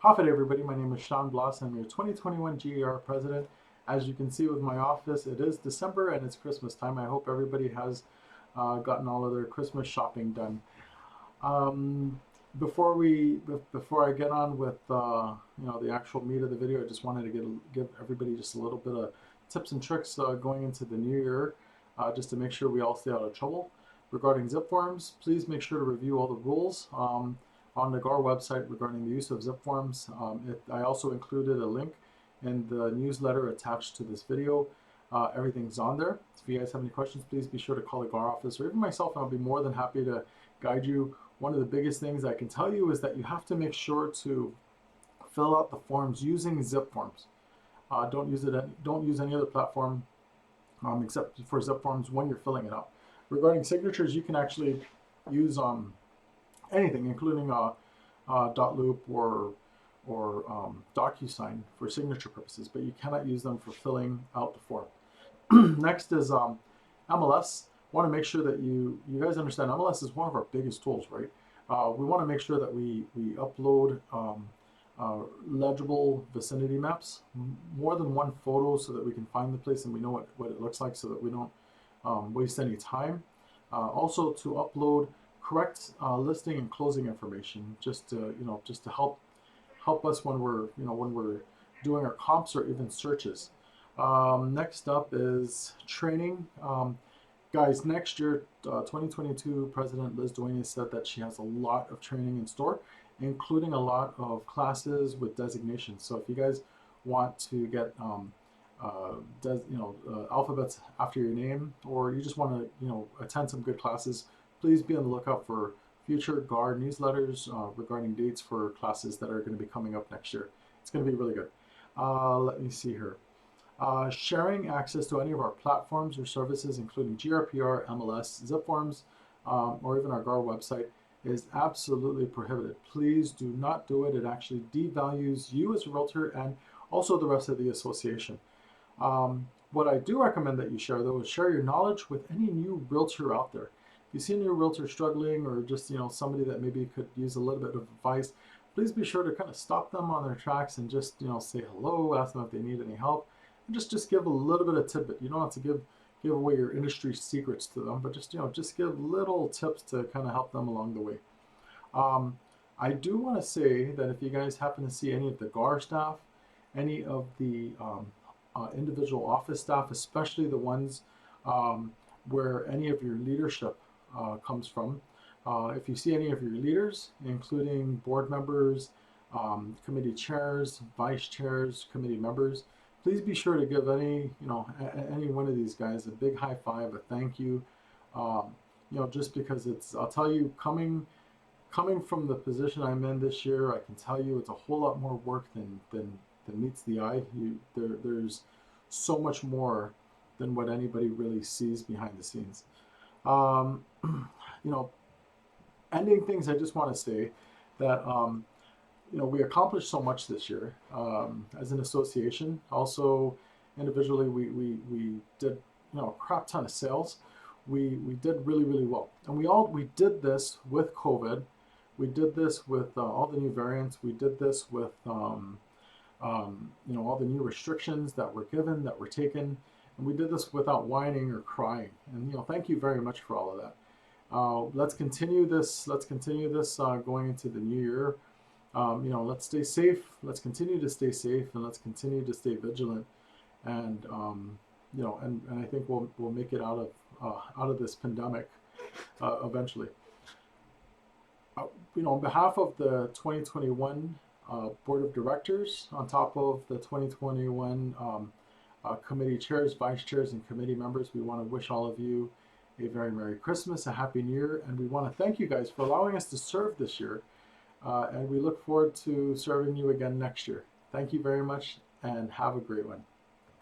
Howfit everybody, my name is Sean Bloss. I'm your 2021 GER president. As you can see with my office, it is December and it's Christmas time. I hope everybody has gotten all of their Christmas shopping done. Um, before I get on with the actual meat of the video, I just wanted to give everybody just a little bit of tips and tricks going into the new year, just to make sure we all stay out of trouble. Regarding zip forms, please make sure to review all the rules on the GAR website regarding the use of zip forms. I also included a link in the newsletter attached to this video. Everything's on there. If you guys have any questions, please be sure to call the GAR office or even myself, and I'll be more than happy to guide you. One of the biggest things I can tell you is that you have to make sure to fill out the forms using zip forms. Don't use any other platform except for zip forms when you're filling it out. Regarding signatures, you can actually use anything, including Dotloop or DocuSign for signature purposes, but you cannot use them for filling out the form. Next is MLS. Want to make sure that you guys understand MLS is one of our biggest tools, right? We want to make sure that we upload legible vicinity maps, more than one photo, so that we can find the place and we know what it looks like, so that we don't waste any time. Also to upload correct listing and closing information, just to help us when we're doing our comps or even searches. Next up is training. Guys, next year, 2022, President Liz Duenas said that she has a lot of training in store, including a lot of classes with designations. So if you guys want to get alphabets after your name, or you just want to attend some good classes, please be on the lookout for future GAR newsletters regarding dates for classes that are going to be coming up next year. It's going to be really good. Let me see here. Sharing access to any of our platforms or services, including GRPR, MLS, zip forms, or even our GAR website, is absolutely prohibited. Please do not do it. It actually devalues you as a realtor and also the rest of the association. What I do recommend that you share, though, is share your knowledge with any new realtor out there. If you see a new realtor struggling, or just somebody that maybe could use a little bit of advice, please be sure to kind of stop them on their tracks and just say hello, ask them if they need any help, and just give a little bit of tidbit. You don't have to give away your industry secrets to them, but just give little tips to kind of help them along the way. I do want to say that if you guys happen to see any of the GAR staff, any of the individual office staff, especially the ones where any of your leadership comes from, if you see any of your leaders, including board members, committee chairs, vice chairs, committee members, please be sure to give any one of these guys a big high five, a thank you. Just because I'll tell you, coming from the position I'm in this year, I can tell you it's a whole lot more work than meets the eye. There's so much more than what anybody really sees behind the scenes. Um, you know, Ending things, I just want to say that we accomplished so much this year as an association. Also, individually, we did a crap ton of sales. We did really, really well, and we did this with COVID. We did this with all the new variants. We did this with all the new restrictions that were given, that were taken, and we did this without whining or crying. And thank you very much for all of that. Let's continue this. Let's continue this going into the new year. Let's stay safe. Let's continue to stay safe, and let's continue to stay vigilant. And and I think we'll make it out of this pandemic eventually. On behalf of the 2021 board of directors, on top of the 2021 committee chairs, vice chairs, and committee members, we want to wish all of you a very Merry Christmas, a Happy New Year, and we want to thank you guys for allowing us to serve this year. And we look forward to serving you again next year. Thank you very much, and have a great one.